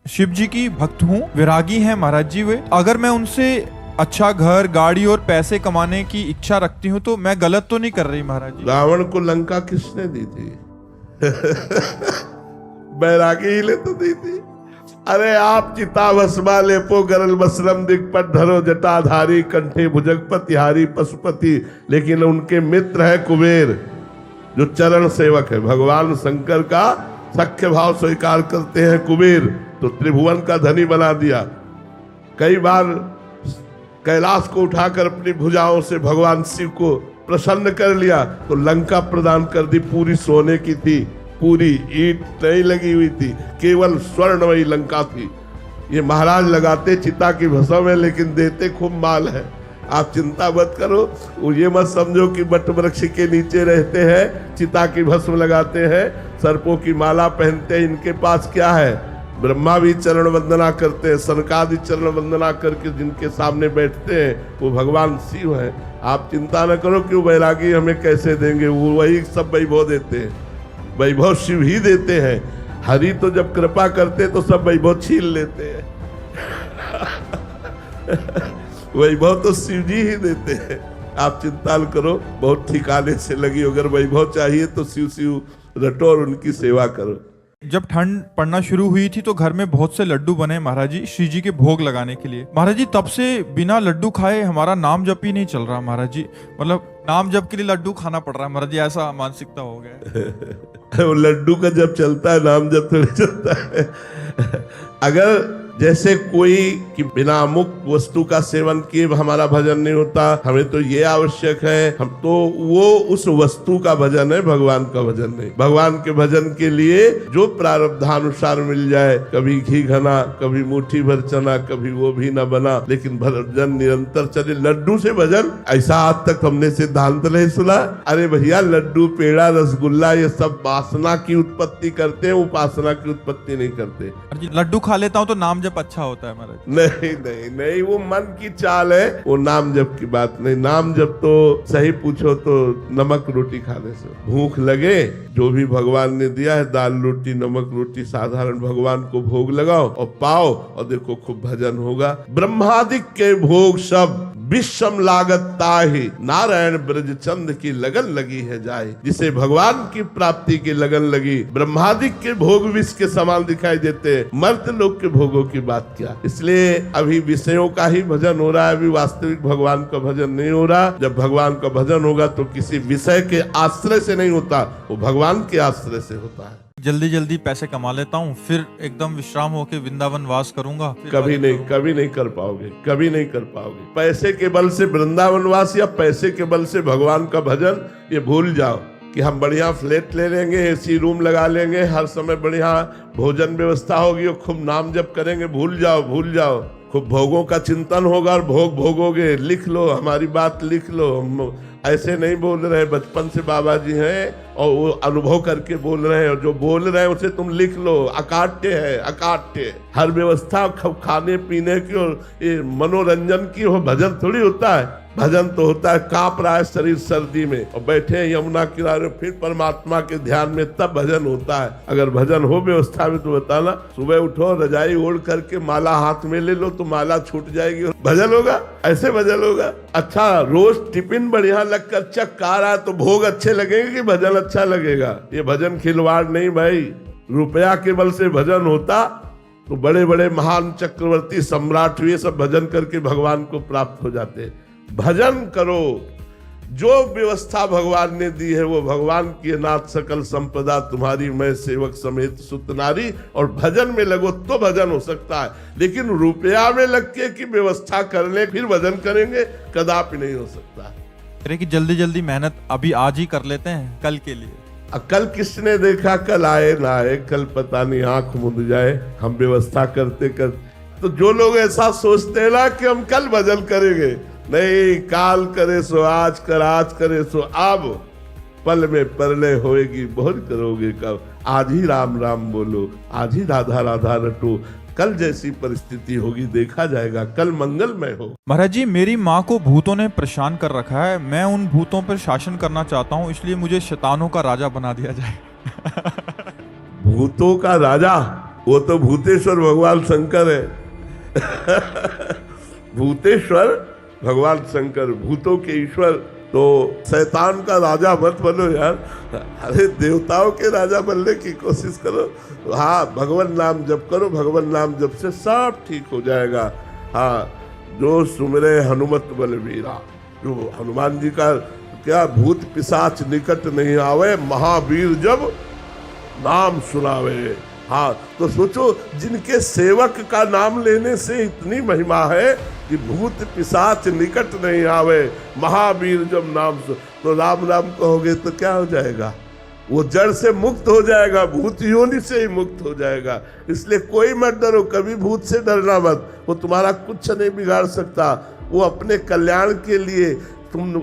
शिव जी की भक्त हूँ, विरागी हैं महाराज जी वे। अगर मैं उनसे अच्छा घर, गाड़ी और पैसे कमाने की इच्छा रखती हूँ तो मैं गलत तो नहीं कर रही महाराज जी? रावण को लंका किसने दी थी? बैरागी ही ले तो दी थी। अरे आप चिता भस्मा लेपो गरल बसरम दिग्पट धरो जटाधारी कंठे भुजगपतिहारी पशुपति, लेकिन उनके मित्र है कुबेर जो चरण सेवक है। भगवान शंकर का सख्य भाव स्वीकार करते हैं कुबेर, तो त्रिभुवन का धनी बना दिया। कई बार कैलाश को उठाकर अपनी भुजाओं से भगवान शिव को प्रसन्न कर लिया, तो लंका प्रदान कर दी, पूरी सोने की थी, पूरी ईंट नहीं लगी हुई थी, केवल स्वर्णमयी लंका थी। ये महाराज लगाते चिता की भस्म में, लेकिन देते खूब माल है। आप चिंता मत करो, ये मत समझो कि बट वृक्ष के नीचे रहते हैं, चिता की भस्म लगाते हैं, सर्पों की माला पहनते हैं। इनके पास क्या है? ब्रह्मा भी चरण वंदना करते हैं, सनकादि चरण वंदना करके जिनके सामने बैठते हैं वो भगवान शिव है। आप चिंता न करो कि वो बैरागी हमें कैसे देंगे, वो वही सब वैभव देते हैं, वैभव शिव ही देते हैं। हरि तो जब कृपा करते तो सब वैभव छीन लेते हैं। वैभव तो शिव जी ही देते हैं। आप चिंता न करो, बहुत ठिकाने से लगी। अगर वैभव चाहिए तो शिव शिव रटो और उनकी सेवा करो। जब ठंड पड़ना शुरू हुई थी तो घर में बहुत से लड्डू बने महाराज जी, श्री जी के भोग लगाने के लिए। महाराज जी तब से बिना लड्डू खाए हमारा नाम जप ही नहीं चल रहा महाराज जी, मतलब नाम जप के लिए लड्डू खाना पड़ रहा है महाराज जी, ऐसा मानसिकता हो गया। वो लड्डू का जब चलता है, नाम जब थोड़ी चलता है। अगर जैसे कोई कि बिना अमुक वस्तु का सेवन किए हमारा भजन नहीं होता, हमें तो ये आवश्यक है, हम तो वो उस वस्तु का भजन है, भगवान का भजन नहीं। भगवान के भजन के लिए जो प्रारब्धानुसार मिल जाए, कभी घी घना, कभी मुट्ठी भर चना, कभी वो भी न बना, लेकिन भजन निरंतर चले। लड्डू से भजन, ऐसा आज तक हमने सिद्धांत नहीं सुना। अरे भैया, लड्डू, पेड़ा, रसगुल्ला ये सब वासना की उत्पत्ति करते हैं, उपासना की उत्पत्ति नहीं करते। लड्डू खा लेता हूँ तो नाम जप अच्छा होता है महाराज? नहीं नहीं नहीं, वो मन की चाल है, वो नाम जप की बात नहीं। नाम जप तो सही पूछो तो नमक रोटी खाने से भूख लगे, जो भी भगवान ने दिया है, दाल रोटी, नमक रोटी, साधारण भगवान को भोग लगाओ और पाओ, और देखो खूब भजन होगा। ब्रह्मादिक के भोग सब विषम लागत ताहि, नारायण ब्रज चंद की लगन लगी है जाए। जिसे भगवान की प्राप्ति की लगन लगी, ब्रह्मादिक के भोग विष के समान दिखाई देते हैं, मर्त लोग के भोगों की बात क्या। इसलिए अभी विषयों का ही भजन हो रहा है, अभी वास्तविक भगवान का भजन नहीं हो रहा। जब भगवान का भजन होगा तो किसी विषय के आश्रय से नहीं होता, वो भगवान के आश्रय से होता है। जल्दी जल्दी पैसे कमा लेता हूँ, फिर एकदम विश्राम होके वृंदावन वास करूंगा। कभी नहीं कर पाओगे, कभी नहीं कर पाओगे। पैसे के बल से वृंदावन वास या पैसे के बल से भगवान का भजन, ये भूल जाओ कि हम बढ़िया फ्लैट ले लेंगे, एसी रूम लगा लेंगे, हर समय बढ़िया भोजन व्यवस्था होगी और खूब नाम जप करेंगे। भूल जाओ, भूल जाओ। खूब भोगों का चिंतन होगा और भोग भोगोगे। लिख लो, हमारी बात लिख लो। हम ऐसे नहीं बोल रहे, बचपन से बाबा जी हैं और वो अनुभव करके बोल रहे हैं, और जो बोल रहे हैं उसे तुम लिख लो। अकाट्य है, अकाट्य। हर व्यवस्था खाने पीने की और ये मनोरंजन की हो, भजन थोड़ी होता है। भजन तो होता है कांप रहा है शरीर सर्दी में और बैठे हैं यमुना किनारे, फिर परमात्मा के ध्यान में, तब भजन होता है। अगर भजन हो व्यवस्था में तो बताना। सुबह उठो, रजाई ओढ़ करके माला हाथ में ले लो तो माला छूट जाएगी और भजन होगा। ऐसे भजन होगा। अच्छा, रोज टिफिन बढ़िया लगकर चक आ रहा है तो भोग अच्छे लगेंगे कि भजन अच्छा लगेगा? ये भजन खिलवाड़ नहीं भाई। रुपया के बल से भजन होता तो बड़े बड़े महान चक्रवर्ती सम्राट हुए, सब भजन करके भगवान को प्राप्त हो जाते। भजन करो, जो व्यवस्था भगवान ने दी है वो भगवान की नाथ सकल संपदा तुम्हारी, मैं सेवक समेत सुत नारी। और भजन में लगो तो भजन हो सकता है, लेकिन रुपया में लग के की व्यवस्था कर ले फिर भजन करेंगे, कदापि नहीं हो सकता। अरे कि जल्दी जल्दी मेहनत अभी आज ही कर लेते हैं कल के लिए। कल किसने देखा, कल आए ना आए, कल पता नहीं, आंख मुंद जाए। हम व्यवस्था करते तो जो लोग ऐसा सोचते हैं ना कि हम कल भजन करेंगे, नहीं, काल करे सो आज कर, आज करे सो अब, पल में परलय होएगी, बहुत करोगे कब। आज ही राम राम बोलो, आज ही राधा राधा रटो, कल जैसी परिस्थिति होगी देखा जाएगा, कल मंगलमय हो। महाराज जी, मेरी माँ को भूतों ने परेशान कर रखा है, मैं उन भूतों पर शासन करना चाहता हूँ, इसलिए मुझे शैतानों का राजा बना दिया जाए। भूतों का राजा? वो तो भूतेश्वर भगवान शंकर है। भूतेश्वर भगवान शंकर, भूतों के ईश्वर। तो शैतान का राजा मत बनो यार, अरे देवताओं के राजा बनने की कोशिश करो। हाँ, भगवान नाम जप करो, भगवान नाम जप से सब ठीक हो जाएगा। हाँ, जो सुमिरे हनुमत बलवीरा, जो हनुमान जी का क्या, भूत पिशाच निकट नहीं आवे, महावीर जब नाम सुनावे। हाँ, तो सोचो जिनके सेवक का नाम लेने से इतनी महिमा है कि भूत पिशाच निकट नहीं आवे, महावीर जब नाम तो राम राम कहोगे तो क्या हो जाएगा, वो जड़ से मुक्त हो जाएगा, भूत योनि से ही मुक्त हो जाएगा। इसलिए कोई मत डरो, कभी भूत से डरना मत, वो तुम्हारा कुछ नहीं बिगाड़ सकता। वो अपने कल्याण के लिए तुम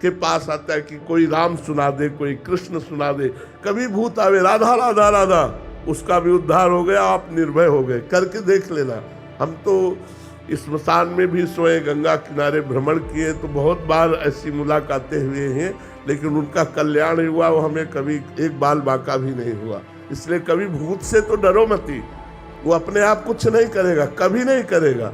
के पास आता है कि कोई राम सुना दे, कोई कृष्ण सुना दे। कभी भूत आवे राधा राधा राधा, उसका भी उद्धार हो गया, आप निर्भय हो गए। करके देख लेना। हम तो इस स्मशान में भी सोए, गंगा किनारे भ्रमण किए, तो बहुत बार ऐसी मुलाकातें हुए हैं, लेकिन उनका कल्याण हुआ, वो हमें कभी एक बाल बाका भी नहीं हुआ। इसलिए कभी भूत से तो डरो मत ही, वो अपने आप कुछ नहीं करेगा, कभी नहीं करेगा।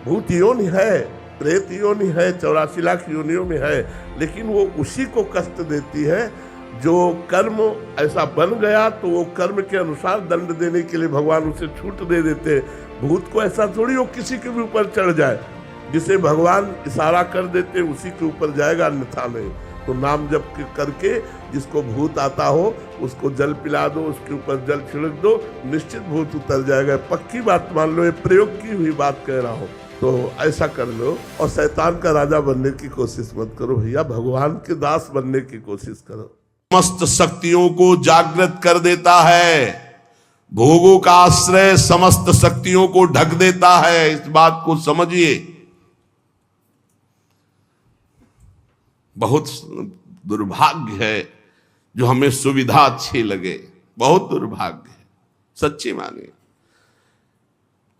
भूत योनि है, प्रेत योनि है, 84 लाख योनियों में है, लेकिन वो उसी को कष्ट देती है जो कर्म ऐसा बन गया, तो वो कर्म के अनुसार दंड देने के लिए भगवान उसे छूट दे देते। भूत को ऐसा थोड़ी वो किसी के भी ऊपर चढ़ जाए, जिसे भगवान इशारा कर देते उसी के ऊपर जाएगा, अन्यथा नहीं। तो नाम जप करके जिसको भूत आता हो उसको जल पिला दो, उसके ऊपर जल छिड़क दो, निश्चित भूत उतर जाएगा। पक्की बात मान लो, ये प्रयोग की हुई बात कह रहा हूँ। तो ऐसा कर लो, और शैतान का राजा बनने की कोशिश मत करो भैया, भगवान के दास बनने की कोशिश करो। समस्त शक्तियों को जागृत कर देता है, भोगों का आश्रय समस्त शक्तियों को ढक देता है। इस बात को समझिए। बहुत दुर्भाग्य है जो हमें सुविधा अच्छी लगे, बहुत दुर्भाग्य है, सच्ची मानिए।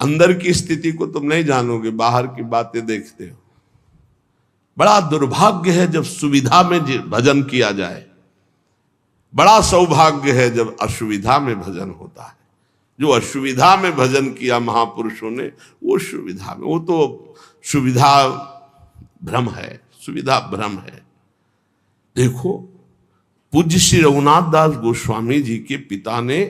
अंदर की स्थिति को तुम नहीं जानोगे, बाहर की बातें देखते हो। बड़ा दुर्भाग्य है जब सुविधा में भजन किया जाए, बड़ा सौभाग्य है जब असुविधा में भजन होता है। जो असुविधा में भजन किया महापुरुषों ने, वो सुविधा में, वो तो सुविधा भ्रम है, सुविधा भ्रम है। देखो, पूज्य श्री रघुनाथ दास गोस्वामी जी के पिता ने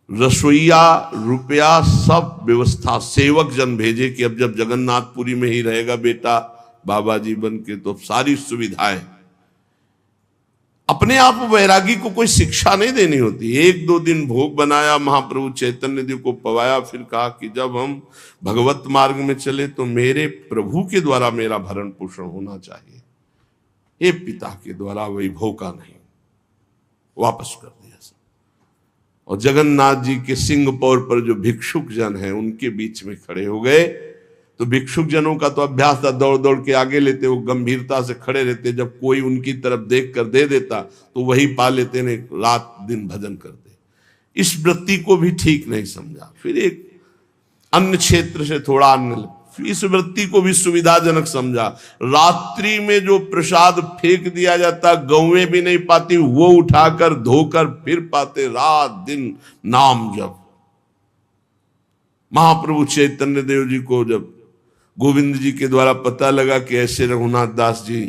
रसोईया, रुपया, सब व्यवस्था, सेवक जन भेजे कि अब जब जगन्नाथपुरी में ही रहेगा बेटा बाबा जी बन के, तो सारी सुविधाएं। अपने आप वैरागी को कोई शिक्षा नहीं देनी होती। 1-2 दिन भोग बनाया, महाप्रभु चैतन्य देव को पवाया, फिर कहा कि जब हम भगवत मार्ग में चले तो मेरे प्रभु के द्वारा मेरा भरण पोषण होना चाहिए, ये पिता के द्वारा वैभव का नहीं। वापस कर दिया सब। और जगन्नाथ जी के सिंहपौर पर जो भिक्षुक जन हैं उनके बीच में खड़े हो गए। तो भिक्षुक जनों का तो अभ्यास था, दौड़ दौड़ के आगे लेते, वो गंभीरता से खड़े रहते। जब कोई उनकी तरफ देख कर दे देता तो वही पा लेते, ने रात दिन भजन करते। इस वृत्ति को भी ठीक नहीं समझा। फिर एक अन्य क्षेत्र से थोड़ा अन्य, इस वृत्ति को भी सुविधाजनक समझा। रात्रि में जो प्रसाद फेंक दिया जाता, गौएं भी नहीं पाती, वो उठाकर धोकर फिर पाते। रात दिन नाम जप। महाप्रभु चैतन्य देव जी को जब गोविंद जी के द्वारा पता लगा कि ऐसे रघुनाथ दास जी,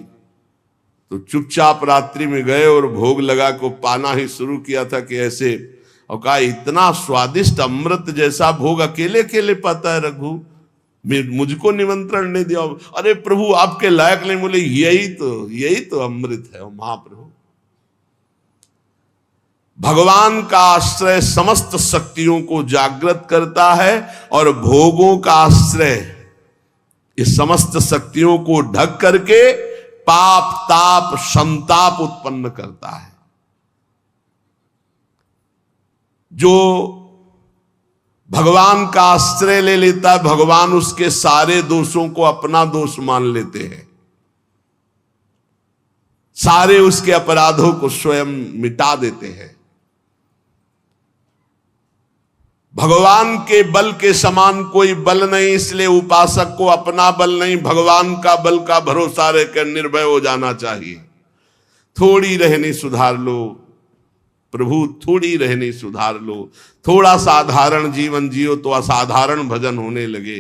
तो चुपचाप रात्रि में गए और भोग लगा को पाना ही शुरू किया था कि ऐसे, और कहा इतना स्वादिष्ट अमृत जैसा भोग अकेले अकेले पाता है रघु, मुझको निमंत्रण नहीं दिया। अरे प्रभु आपके लायक नहीं। बोले यही तो अमृत है। महाप्रभु भगवान का आश्रय समस्त शक्तियों को जागृत करता है, और भोगों का आश्रय ये समस्त शक्तियों को ढक करके पाप, ताप, संताप उत्पन्न करता है। जो भगवान का आश्रय ले लेता है, भगवान उसके सारे दोषों को अपना दोष मान लेते हैं, सारे उसके अपराधों को स्वयं मिटा देते हैं। भगवान के बल के समान कोई बल नहीं, इसलिए उपासक को अपना बल नहीं, भगवान का बल का भरोसा रहकर निर्भय हो जाना चाहिए। थोड़ी रहनी सुधार लो, प्रभु थोड़ी रहनी सुधार लो, थोड़ा साधारण जीवन जियो तो असाधारण भजन होने लगे।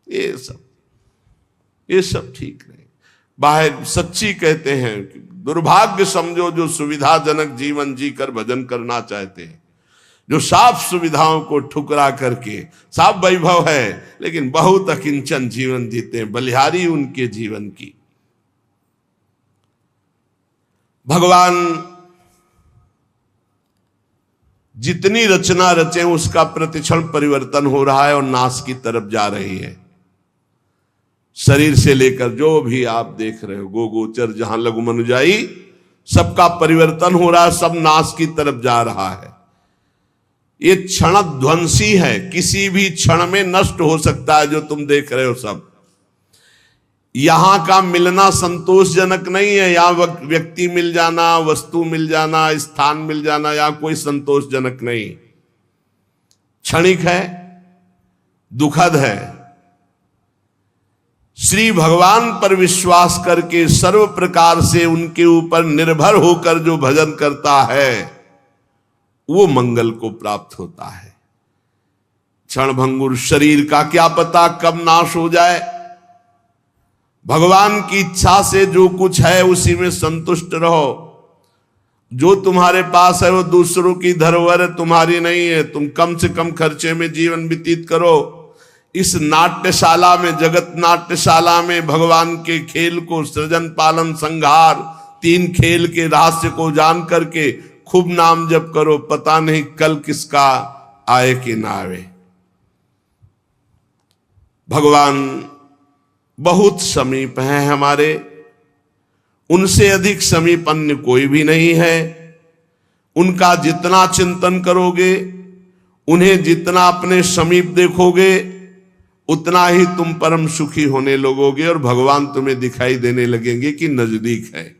ये सब ठीक नहीं। बाहर सच्ची कहते हैं कि दुर्भाग्य समझो जो सुविधाजनक जीवन जीकर भजन करना चाहते हैं, जो साफ सुविधाओं को ठुकरा करके, साफ वैभव है लेकिन बहुत अकिंचन जीवन जीते हैं, बलिहारी उनके जीवन की। भगवान जितनी रचना रचे उसका प्रतिक्षण परिवर्तन हो रहा है और नाश की तरफ जा रही है। शरीर से लेकर जो भी आप देख रहे हो, गोचर जहां लघु मनुजाई, सबका परिवर्तन हो रहा है, सब नाश की तरफ जा रहा है। ये क्षण ध्वंसी है, किसी भी क्षण में नष्ट हो सकता है। जो तुम देख रहे हो सब, यहां का मिलना संतोषजनक नहीं है। यहां व्यक्ति मिल जाना, वस्तु मिल जाना, स्थान मिल जाना, या कोई संतोषजनक नहीं, क्षणिक है, दुखद है। श्री भगवान पर विश्वास करके सर्व प्रकार से उनके ऊपर निर्भर होकर जो भजन करता है वो मंगल को प्राप्त होता है। क्षणभंगुर शरीर का क्या पता कब नाश हो जाए। भगवान की इच्छा से जो कुछ है उसी में संतुष्ट रहो। जो तुम्हारे पास है वो दूसरों की धरोहर है, तुम्हारी नहीं है। तुम कम से कम खर्चे में जीवन व्यतीत करो। इस नाट्यशाला में, जगत नाट्यशाला में भगवान के खेल को, सृजन पालन संहार, 3 खेल के रहस्य को जान करके खूब नाम जप करो। पता नहीं कल किसका आए कि ना आए। भगवान बहुत समीप हैं हमारे, उनसे अधिक समीप अन्य कोई भी नहीं है। उनका जितना चिंतन करोगे, उन्हें जितना अपने समीप देखोगे, उतना ही तुम परम सुखी होने लगोगे और भगवान तुम्हें दिखाई देने लगेंगे कि नजदीक है।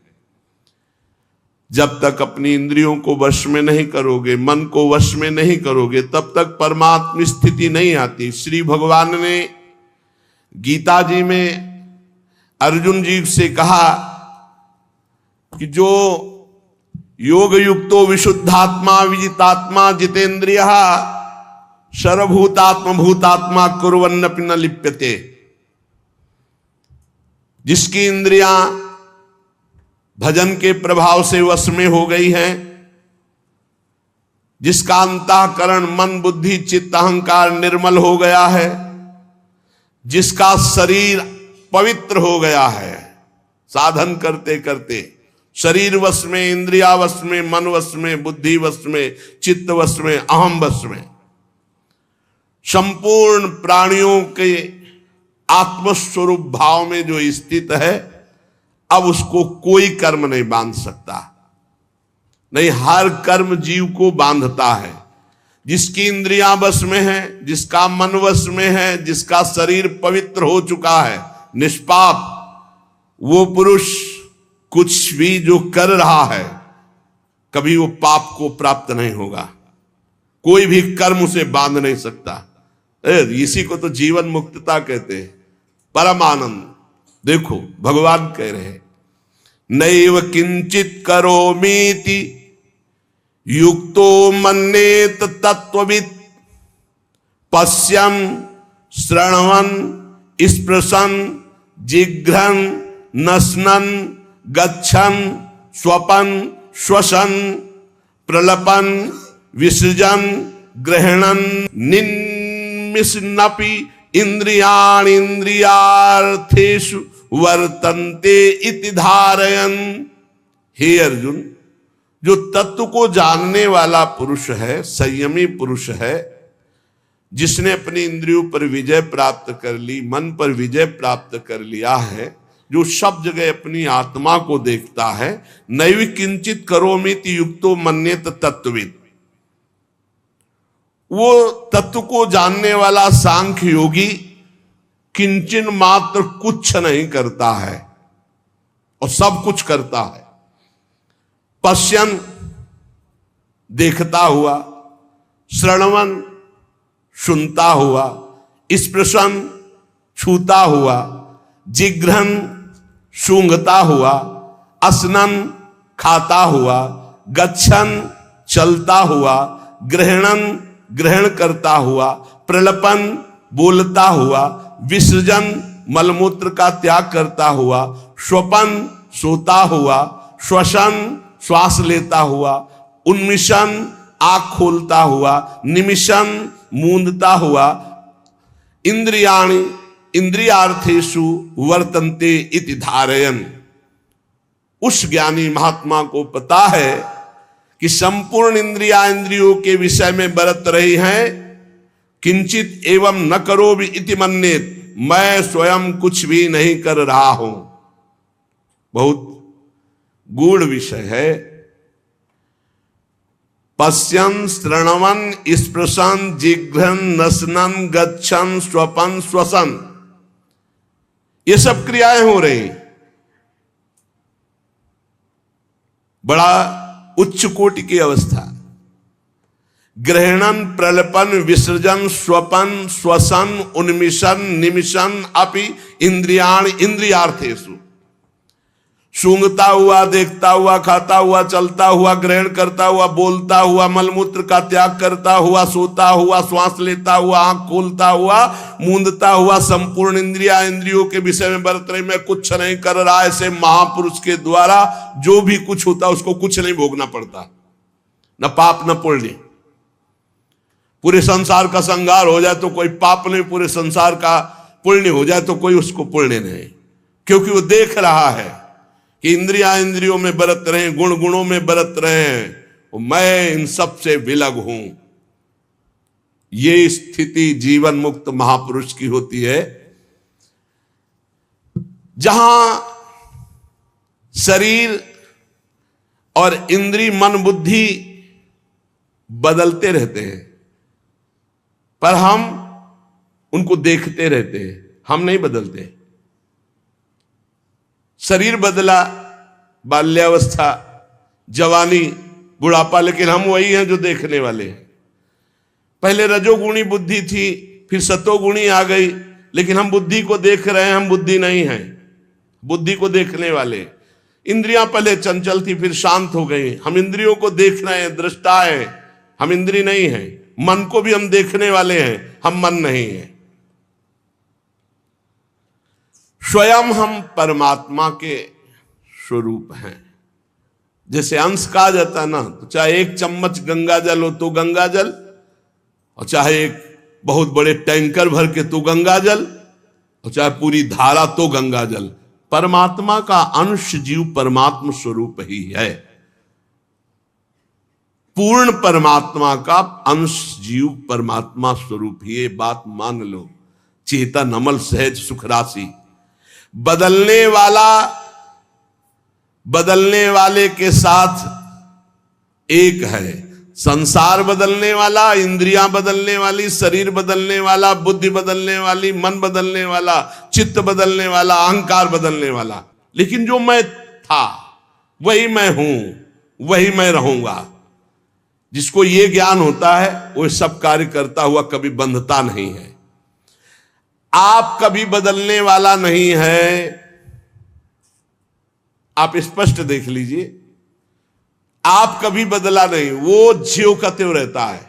जब तक अपनी इंद्रियों को वश में नहीं करोगे, मन को वश में नहीं करोगे, तब तक परमात्म स्थिति नहीं आती। श्री भगवान ने गीता जी में अर्जुन जी से कहा कि जो योग युक्तो विशुद्धात्मा विजितात्मा जितेंद्रिय सर्वभूतात्म भूतात्मा कुर्वन्नपि न लिप्यते। जिसकी इंद्रियां भजन के प्रभाव से वश में हो गई हैं, जिसका अंतःकरण मन बुद्धि चित्त अहंकार निर्मल हो गया है, जिसका शरीर पवित्र हो गया है, साधन करते करते शरीर वश में, इंद्रिया वश में, मन वश में, बुद्धि वश में, चित्त वश में, अहम वश में, संपूर्ण प्राणियों के आत्मस्वरूप भाव में जो स्थित है, अब उसको कोई कर्म नहीं बांध सकता। नहीं, हर कर्म जीव को बांधता है। जिसकी इंद्रियां वश में है, जिसका मन वश में है, जिसका शरीर पवित्र हो चुका है, निष्पाप, वो पुरुष कुछ भी जो कर रहा है कभी वो पाप को प्राप्त नहीं होगा। कोई भी कर्म उसे बांध नहीं सकता। इसी को तो जीवन मुक्तता कहते हैं, परम आनंद। देखो भगवान कह रहे हैं, नैव किंचित करोमीति युक्तो मन्येत तत्त्ववित् पश्यन् श्रृण्वन् स्पृशन् जिघ्रन् नश्नन् गच्छन् स्वपन् श्वसन् प्रलपन् विसृजन् गृह्णन् निन्मिषन्नपि इंद्रियाणि इंद्रियार्थेषु वर्तन्ते इति धारयन्। हे अर्जुन, जो तत्व को जानने वाला पुरुष है, संयमी पुरुष है, जिसने अपनी इंद्रियों पर विजय प्राप्त कर ली, मन पर विजय प्राप्त कर लिया है, जो सब जगह अपनी आत्मा को देखता है, नैव किंचित करोमीति युक्तो मन्येत तत्त्ववित्। वो तत्व को जानने वाला सांख्य योगी किंचन मात्र कुछ नहीं करता है और सब कुछ करता है। पश्यन देखता हुआ, श्रवण सुनता हुआ, स्पृशन छूता हुआ, जिघ्रन सूंघता हुआ, असनन खाता हुआ, गच्छन चलता हुआ, ग्रहणन ग्रहण करता हुआ, प्रलपन बोलता हुआ, विसर्जन मलमूत्र का त्याग करता हुआ, स्वपन सोता हुआ, श्वसन श्वास लेता हुआ, उन्मिशन आंख खोलता हुआ, निमिशन मूंदता हुआ, इंद्रियाणि इंद्रियार्थेषु वर्तन्ते इति धारयन्। उस ज्ञानी महात्मा को पता है कि संपूर्ण इंद्रियों के विषय में बरत रही हैं, किंचित एवं न करो भी इति मन्येत, मैं स्वयं कुछ भी नहीं कर रहा हूं। बहुत गूढ़ विषय है। पश्यन श्रवण स्पृशन जिघ्रन नसनन गच्छन स्वपन श्वसन, ये सब क्रियाएं हो रही, बड़ा उच्च कोटि की अवस्था। ग्रहणन प्रलपन विसर्जन स्वपन श्वसन उन्मिशन निमिशन अपि इंद्रियाण इंद्रियार्थेषु, सूंघता हुआ, देखता हुआ, खाता हुआ, चलता हुआ, ग्रहण करता हुआ, बोलता हुआ, मलमूत्र का त्याग करता हुआ, सोता हुआ, श्वास लेता हुआ, आंख खोलता हुआ, मूंदता हुआ, संपूर्ण इंद्रियों के विषय में बरत रही, मैं कुछ नहीं कर रहा। ऐसे महापुरुष के द्वारा जो भी कुछ होता उसको कुछ नहीं भोगना पड़ता, न पाप न पुण्य। पूरे संसार का संहार हो जाए तो कोई पाप नहीं, पूरे संसार का पुण्य हो जाए तो कोई उसको पुण्य नहीं, क्योंकि वो देख रहा है कि इंद्रियों में बरत रहे, गुणों में बरत रहे हैं, मैं इन सब से विलग हूं। ये स्थिति जीवन मुक्त महापुरुष की होती है, जहां शरीर और इंद्रिय मन बुद्धि बदलते रहते हैं, पर हम उनको देखते रहते हैं, हम नहीं बदलते। शरीर बदला, बाल्यावस्था, जवानी, बुढ़ापा, लेकिन हम वही हैं जो देखने वाले हैं। पहले रजोगुणी बुद्धि थी, फिर सतोगुणी आ गई, लेकिन हम बुद्धि को देख रहे हैं, हम बुद्धि नहीं हैं, बुद्धि को देखने वाले। इंद्रियां पहले चंचल थी, फिर शांत हो गई, हम इंद्रियों को देख रहे हैं, दृष्टा है, हम इंद्रिय नहीं हैं। मन को भी हम देखने वाले हैं, हम मन नहीं हैं। स्वयं हम परमात्मा के स्वरूप हैं। जैसे अंश कहा जाता है ना, तो चाहे एक चम्मच गंगा जल हो तो गंगा जल, और चाहे एक बहुत बड़े टैंकर भर के तो गंगा जल, और चाहे पूरी धारा तो गंगा जल। परमात्मा का अंश जीव परमात्मा स्वरूप ही है। पूर्ण परमात्मा का अंश जीव परमात्मा स्वरूप ही, ये बात मान लो। चेतन अमल सहज सुख राशि, बदलने वाले के साथ एक है। संसार बदलने वाला, इंद्रियां बदलने वाली, शरीर बदलने वाला, बुद्धि बदलने वाली, मन बदलने वाला, चित्त बदलने वाला, अहंकार बदलने वाला, लेकिन जो मैं था वही मैं हूं, वही मैं रहूंगा। जिसको ये ज्ञान होता है वो सब कार्य करता हुआ कभी बंधता नहीं है। आप कभी बदलने वाला नहीं है, आप स्पष्ट देख लीजिए, आप कभी बदला नहीं, वो ज्यों का त्यों रहता है।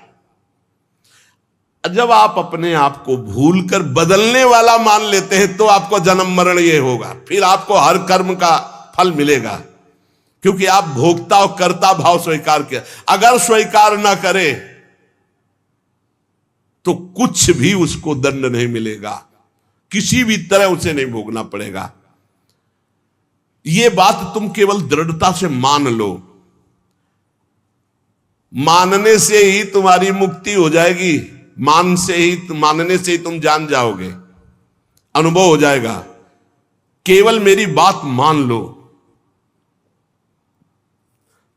जब आप अपने आप को भूलकर बदलने वाला मान लेते हैं तो आपको जन्म मरण ये होगा, फिर आपको हर कर्म का फल मिलेगा, क्योंकि आप भोक्ता और कर्ता भाव स्वीकार किया। अगर स्वीकार ना करे तो कुछ भी उसको दंड नहीं मिलेगा, किसी भी तरह उसे नहीं भोगना पड़ेगा। यह बात तुम केवल दृढ़ता से मान लो, मानने से ही तुम्हारी मुक्ति हो जाएगी, मानने से ही तुम जान जाओगे, अनुभव हो जाएगा। केवल मेरी बात मान लो।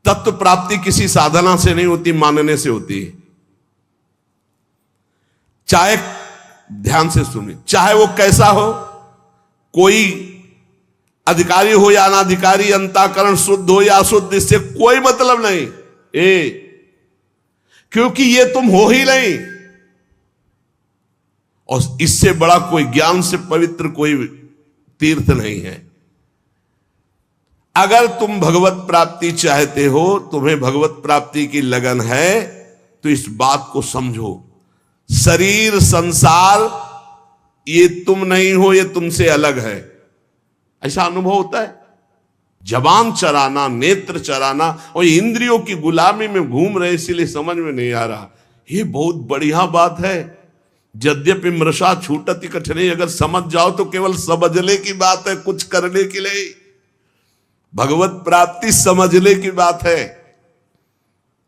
तत्व प्राप्ति किसी साधना से नहीं होती, मानने से होती है। चाहे ध्यान से सुनिए, चाहे वो कैसा हो, कोई अधिकारी हो या अनाधिकारी, अंतःकरण शुद्ध हो या अशुद्ध, इससे कोई मतलब नहीं, क्योंकि ये तुम हो ही नहीं। और इससे बड़ा कोई ज्ञान से पवित्र कोई तीर्थ नहीं है। अगर तुम भगवत प्राप्ति चाहते हो, तुम्हें भगवत प्राप्ति की लगन है, तो इस बात को समझो, शरीर संसार ये तुम नहीं हो, ये तुमसे अलग है। ऐसा अनुभव होता है। जबान चराना, नेत्र चराना और इंद्रियों की गुलामी में घूम रहे, इसीलिए समझ में नहीं आ रहा। ये बहुत बढ़िया बात है। यद्यपि मृषा छूटति कठिनाई, अगर समझ जाओ तो केवल समझने की बात है, कुछ करने के लिए। भगवत प्राप्ति समझने की बात है।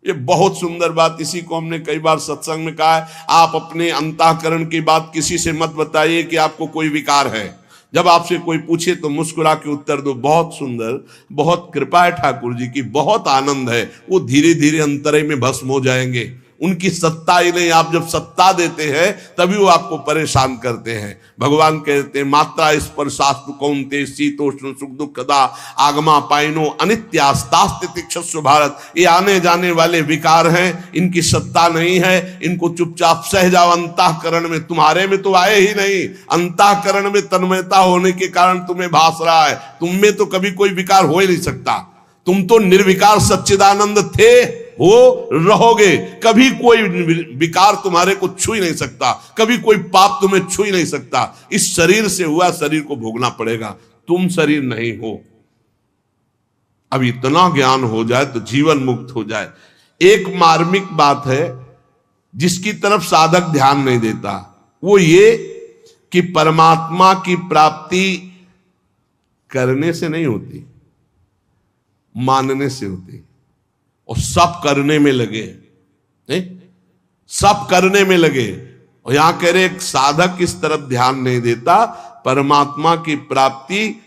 ये बहुत सुंदर बात, इसी को हमने कई बार सत्संग में कहा है। आप अपने अंतःकरण की बात किसी से मत बताइए कि आपको कोई विकार है। जब आपसे कोई पूछे तो मुस्कुरा के उत्तर दो, बहुत सुंदर, बहुत कृपा है ठाकुर जी की, बहुत आनंद है। वो धीरे धीरे अंतरे में भस्म हो जाएंगे। उनकी सत्ता ही नहीं, आप जब सत्ता देते हैं तभी वो आपको परेशान करते हैं। भगवान कहते हैं मात्रा स्पर्शास्तु कौन्तेय शीतोष्ण सुख दुखदा आगमा पाइनो अनित्यास्तास्तितिक्षस्व भारत। ये आने जाने वाले विकार हैं, इनकी सत्ता नहीं है। इनको चुपचाप सह जाओ। अंतःकरण में, तुम्हारे में तो आए ही नहीं, अंतःकरण में तन्मयता होने के कारण तुम्हें भास रहा है। तुम में तो कभी कोई विकार हो ही नहीं सकता। तुम तो निर्विकार सच्चिदानंद थे, हो, रहोगे। कभी कोई विकार तुम्हारे को छू ही नहीं सकता, कभी कोई पाप तुम्हें छू ही नहीं सकता। इस शरीर से हुआ, शरीर को भोगना पड़ेगा। तुम शरीर नहीं हो। अब इतना ज्ञान हो जाए तो जीवन मुक्त हो जाए। एक मार्मिक बात है जिसकी तरफ साधक ध्यान नहीं देता, वो ये कि परमात्मा की प्राप्ति करने से नहीं होती, मानने से होती। और सब करने में लगे, नहीं? सब करने में लगे। और यहां कह रहे एक साधक इस तरफ ध्यान नहीं देता। परमात्मा की प्राप्ति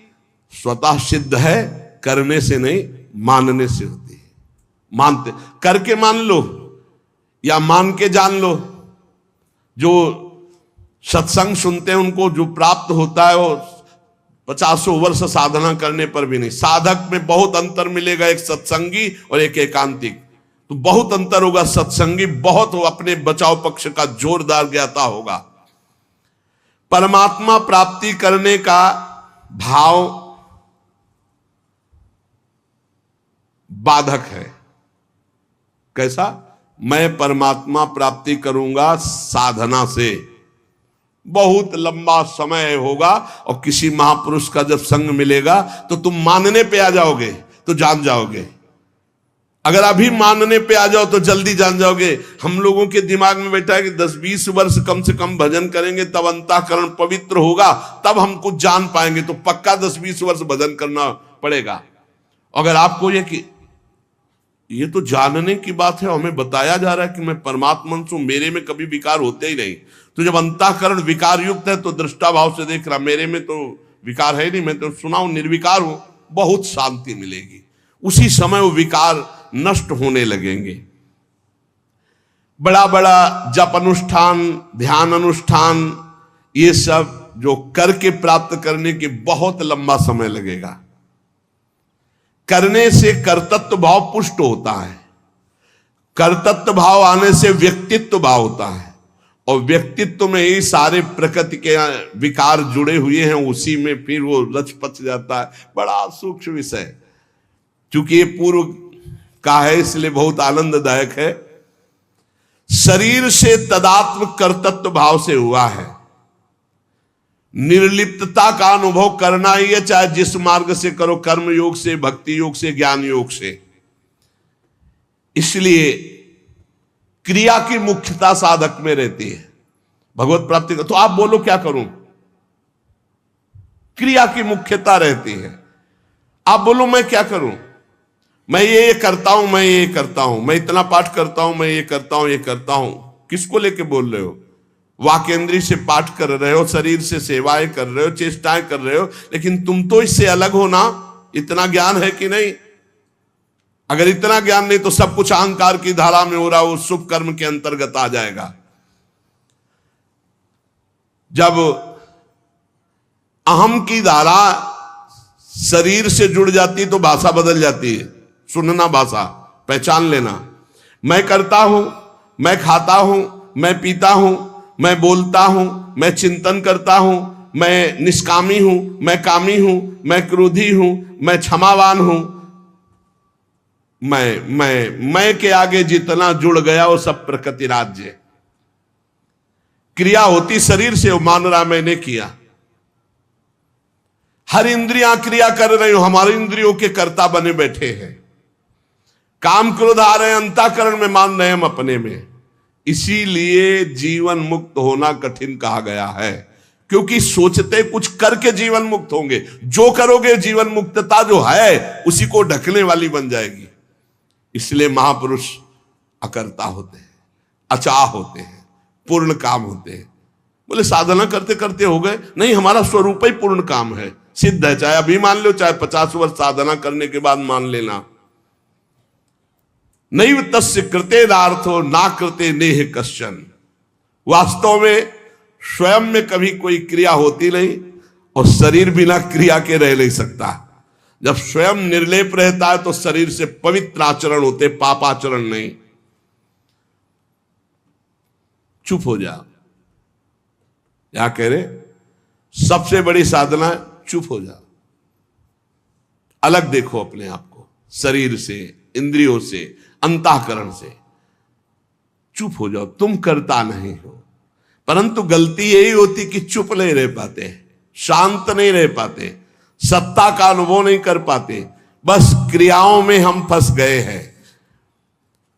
स्वतः सिद्ध है, करने से नहीं, मानने से होती है। मानते, करके मान लो या मान के जान लो। जो सत्संग सुनते हैं उनको जो प्राप्त होता है वो 50 वर्ष साधना करने पर भी नहीं। साधक में बहुत अंतर मिलेगा, एक सत्संगी और एक एकांतिक। तो बहुत अंतर होगा। सत्संगी बहुत हो, अपने बचाव पक्ष का जोरदार ज्ञाता होगा। परमात्मा प्राप्ति करने का भाव बाधक है। कैसा? मैं परमात्मा प्राप्ति करूंगा साधना से, बहुत लंबा समय होगा। और किसी महापुरुष का जब संग मिलेगा तो तुम मानने पे आ जाओगे, तो जान जाओगे। अगर अभी मानने पे आ जाओ तो जल्दी जान जाओगे। हम लोगों के दिमाग में बैठा है कि 10-20 वर्ष कम से कम भजन करेंगे तब अंतःकरण पवित्र होगा, तब हम कुछ जान पाएंगे। तो पक्का 10-20 वर्ष भजन करना पड़ेगा। अगर आपको ये तो जानने की बात है, हमें बताया जा रहा है कि मैं परमात्मा हूं, मेरे में कभी विकार होते ही नहीं। तो जब अंतःकरण विकार युक्त है तो दृष्टा भाव से देख रहा, मेरे में तो विकार है नहीं, मैं तो सुना हूं, निर्विकार हूं, बहुत शांति मिलेगी। उसी समय वो विकार नष्ट होने लगेंगे। बड़ा बड़ा जप अनुष्ठान, ध्यान अनुष्ठान, ये सब जो करके प्राप्त करने के बहुत लंबा समय लगेगा। करने से कर्तृत्व भाव पुष्ट होता है, कर्तृत्व भाव आने से व्यक्तित्व भाव होता है, और व्यक्तित्व में ही सारे प्रकृति के विकार जुड़े हुए हैं, उसी में फिर वो रच पच जाता है। बड़ा सूक्ष्म विषय, चूंकि ये पूर्व का है इसलिए बहुत आनंददायक है। शरीर से तदात्म कर्तृत्व भाव से हुआ है। निर्लिप्तता का अनुभव करना ही है, चाहे जिस मार्ग से करो, कर्म योग से, भक्ति योग से, ज्ञान योग से। इसलिए क्रिया की मुख्यता साधक में रहती है भगवत प्राप्ति का। तो आप बोलो क्या करूं? क्रिया की मुख्यता रहती है। आप बोलो मैं क्या करूं? मैं ये करता हूं, मैं ये करता हूं, मैं इतना पाठ करता हूं, मैं ये करता हूं, ये करता हूं। किसको लेके बोल रहे हो? वाकेंद्री से पाठ कर रहे हो, शरीर से सेवाएं कर रहे हो, चेष्टाएं कर रहे हो, लेकिन तुम तो इससे अलग हो ना। इतना ज्ञान है कि नहीं? अगर इतना ज्ञान नहीं तो सब कुछ अहंकार की धारा में हो रहा, वो शुभ कर्म के अंतर्गत आ जाएगा। जब अहम की धारा शरीर से जुड़ जाती तो भाषा बदल जाती है। सुनना भाषा, पहचान लेना। मैं करता हूं, मैं खाता हूं, मैं पीता हूं, मैं बोलता हूं, मैं चिंतन करता हूं, मैं निष्कामी हूं, मैं कामी हूं, मैं क्रोधी हूं, मैं क्षमावान हूं। मैं के आगे जितना जुड़ गया वो सब प्रकृति राज्य। क्रिया होती शरीर से, वो मान रहा मैंने किया। हर इंद्रियां क्रिया कर रही हो, हमारे इंद्रियों के कर्ता बने बैठे हैं। काम क्रोध आ रहे हैं, अंतःकरण में मान रहे हैं हम अपने में। इसीलिए जीवन मुक्त होना कठिन कहा गया है, क्योंकि सोचते कुछ करके जीवन मुक्त होंगे। जो करोगे जीवन मुक्तता जो है उसी को ढकने वाली बन जाएगी। इसलिए महापुरुष अकर्ता होते हैं, अचाह होते हैं, पूर्ण काम होते हैं। बोले साधना करते करते हो गए? नहीं, हमारा स्वरूप ही पूर्ण काम है, सिद्ध है। चाहे अभी मान लो, चाहे 50 वर्ष साधना करने के बाद मान लेना। नैव तस्य कृतेदार्थो ना कृते नेह कश्चन। वास्तव में स्वयं में कभी कोई क्रिया होती नहीं, और शरीर बिना क्रिया के रह नहीं सकता। जब स्वयं निर्लेप रहता है तो शरीर से पवित्र आचरण होते, पापाचरण नहीं। चुप हो जा, क्या कह रहे? सबसे बड़ी साधना है चुप हो जा, अलग देखो अपने आप को, शरीर से, इंद्रियों से, अंतःकरण से। चुप हो जाओ, तुम करता नहीं हो। परंतु गलती यही होती कि चुप नहीं रह पाते, शांत नहीं रह पाते, सत्ता का अनुभव नहीं कर पाते, बस क्रियाओं में हम फंस गए हैं।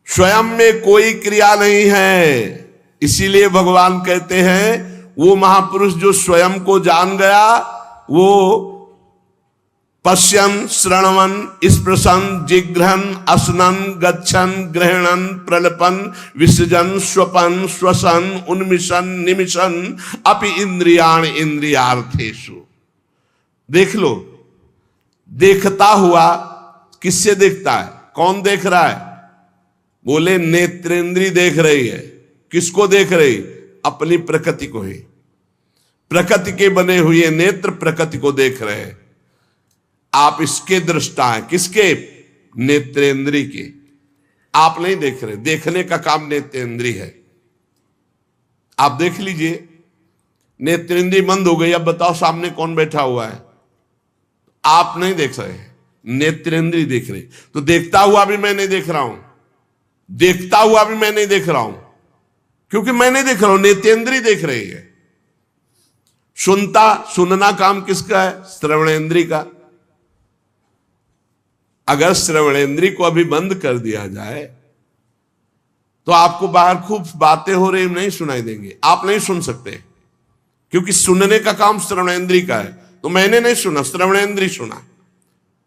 स्वयं में कोई क्रिया नहीं है। इसीलिए भगवान कहते हैं वो महापुरुष जो स्वयं को जान गया, वो पश्यन, श्रवण, स्पृशन, जिघ्रन, असनन, गच्छन, ग्रहणन, प्रलपन, विसर्जन, स्वपन, श्वसन, उन्मिशन, निमिशन अपि इंद्रियाण इंद्रियार्थेषु। देख लो, देखता हुआ किससे देखता है? कौन देख रहा है? बोले नेत्रेंद्री देख रही है। किसको देख रही? अपनी प्रकृति को ही। प्रकृति के बने हुए नेत्र प्रकृति को देख रहे हैं। आप इसके दृष्टा हैं। किसके? नेत्रेंद्री के। आप नहीं देख रहे, देखने का काम नेत्रेंद्री है। आप देख लीजिए, नेत्रेंद्री बंद हो गई, अब बताओ सामने कौन बैठा हुआ है? आप नहीं देख रहे, नेत्रेंद्री देख रही। तो देखता हुआ भी मैं नहीं देख रहा हूं, देखता हुआ भी मैं नहीं देख रहा हूं, क्योंकि मैं नहीं देख रहा हूं, नेत्रेंद्री देख रही है। सुनना काम किसका है? श्रवणेंद्री का। अगर श्रवणेंद्री को अभी बंद कर दिया जाए तो आपको बाहर खूब बातें हो रही नहीं सुनाई देंगी, आप नहीं सुन सकते, क्योंकि सुनने का काम श्रवणेंद्री का है। तो मैंने नहीं सुना, श्रवणेंद्री सुना,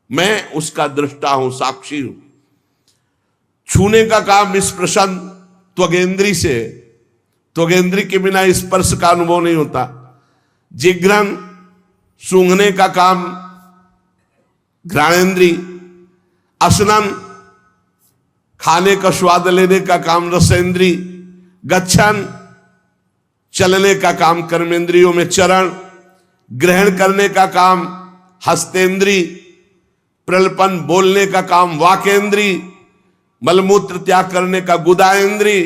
मैं उसका दृष्टा हूं, साक्षी हूं। छूने का काम स्पर्शन त्वगेंद्री से, त्वगेंद्री के बिना स्पर्श का अनुभव नहीं होता। जिघ्रन, सूंघने का काम घ्राणेंद्री। असनन, खाने का स्वाद लेने का काम रसेंद्री। गच्छन, चलने का काम कर्मेंद्रियों में चरण। ग्रहण करने का काम हस्तेंद्री। प्रलपन, बोलने का काम वाकेंद्री। मलमूत्र त्याग करने का गुदाएंद्री।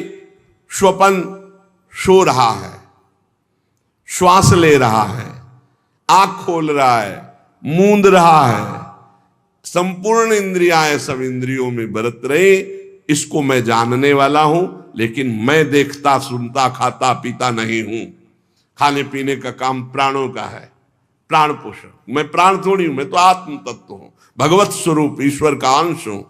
स्वपन, सो रहा है, श्वास ले रहा है, आंख खोल रहा है, मूंद रहा है, संपूर्ण इंद्रियां सब इंद्रियों में बरत रहे। इसको मैं जानने वाला हूं, लेकिन मैं देखता, सुनता, खाता, पीता नहीं हूं। खाने पीने का काम प्राणों का है, प्राण पोषण। मैं प्राण थोड़ी हूं, मैं तो आत्म तत्व हूं, भगवत स्वरूप, ईश्वर का अंश हूं।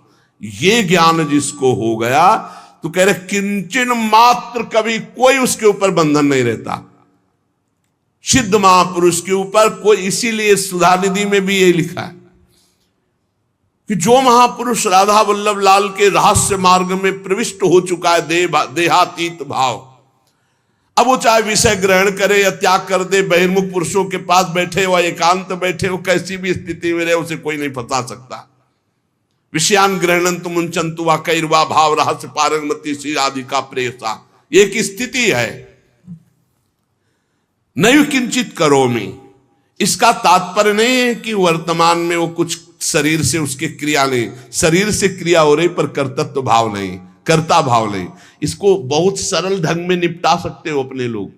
ये ज्ञान जिसको हो गया तो कह रहे किंचन मात्र कभी कोई उसके ऊपर बंधन नहीं रहता। सिद्ध महापुरुष के ऊपर कोई, इसीलिए सुधानिधि में भी ये लिखा है कि जो महापुरुष राधा वल्लभ लाल के रहस्य मार्ग में प्रविष्ट हो चुका है, देहातीत भाव, अब वो चाहे विषय ग्रहण करे या त्याग कर दे, बहिर्मुख पुरुषों के पास बैठे हो, एकांत बैठे हो, कैसी भी स्थिति में रहे, उसे कोई नहीं फंसा सकता। विषयान ग्रहणंतु मुंचंतु वा कैर्वा भाव रहस्य पारंगमति श्री राधिका प्रेसा, एक स्थिति है। नैव किंचित करोमि, इसका तात्पर्य नहीं है कि वर्तमान में वो कुछ शरीर से उसके क्रिया नहीं, शरीर से क्रिया हो रही पर कर्तृत्व भाव नहीं, कर्ता भाव नहीं। इसको बहुत सरल ढंग में निपटा सकते हो अपने लोग।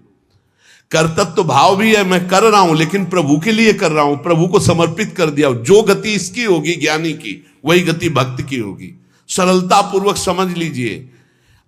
कर्तृत्व भाव भी है, मैं कर रहा हूं लेकिन प्रभु के लिए कर रहा हूं, प्रभु को समर्पित कर दिया। जो गति इसकी होगी ज्ञानी की, वही गति भक्त की होगी। सरलता पूर्वक समझ लीजिए,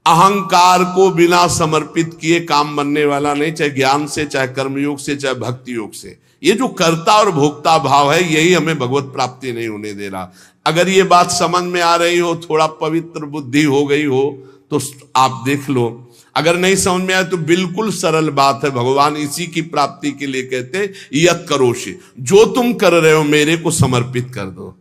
अहंकार को बिना समर्पित किए काम बनने वाला नहीं, चाहे ज्ञान से, चाहे कर्मयोग से, चाहे भक्ति योग से। ये जो कर्ता और भोक्ता भाव है, यही हमें भगवत प्राप्ति नहीं होने दे रहा। अगर ये बात समझ में आ रही हो, थोड़ा पवित्र बुद्धि हो गई हो, तो आप देख लो। अगर नहीं समझ में आए तो बिल्कुल सरल बात है, भगवान इसी की प्राप्ति के लिए कहते यत करोषि, जो तुम कर रहे हो मेरे को समर्पित कर दो।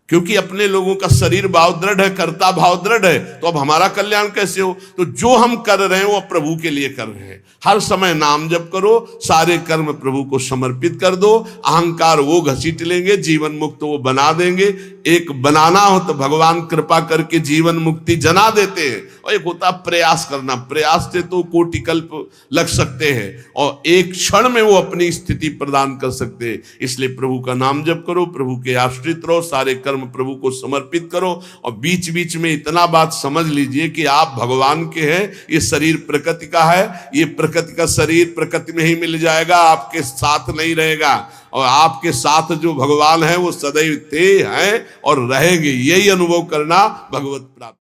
क्योंकि अपने लोगों का शरीर भाव दृढ़ है, कर्ता भाव दृढ़ है, तो अब हमारा कल्याण कैसे हो? तो जो हम कर रहे हैं वो प्रभु के लिए कर रहे हैं। हर समय नाम जप करो, सारे कर्म प्रभु को समर्पित कर दो, अहंकार वो घसीट लेंगे, जीवन मुक्त वो बना देंगे। एक बनाना हो तो भगवान कृपा करके जीवन मुक्ति जना देते हैं, और एक होता प्रयास करना। प्रयास से तो कोटि कल्प लग सकते हैं, और एक क्षण में वो अपनी स्थिति प्रदान कर सकते हैं। इसलिए प्रभु का नाम जप करो, प्रभु के आश्रित रहो, सारे कर्म प्रभु को समर्पित करो। और बीच बीच में इतना बात समझ लीजिए कि आप भगवान के हैं, ये शरीर प्रकृति का है, ये प्रकृति का शरीर प्रकृति में ही मिल जाएगा, आपके साथ नहीं रहेगा। और आपके साथ जो भगवान है वो सदैव थे, हैं और रहेंगे। यही अनुभव करना भगवत प्राप्ति।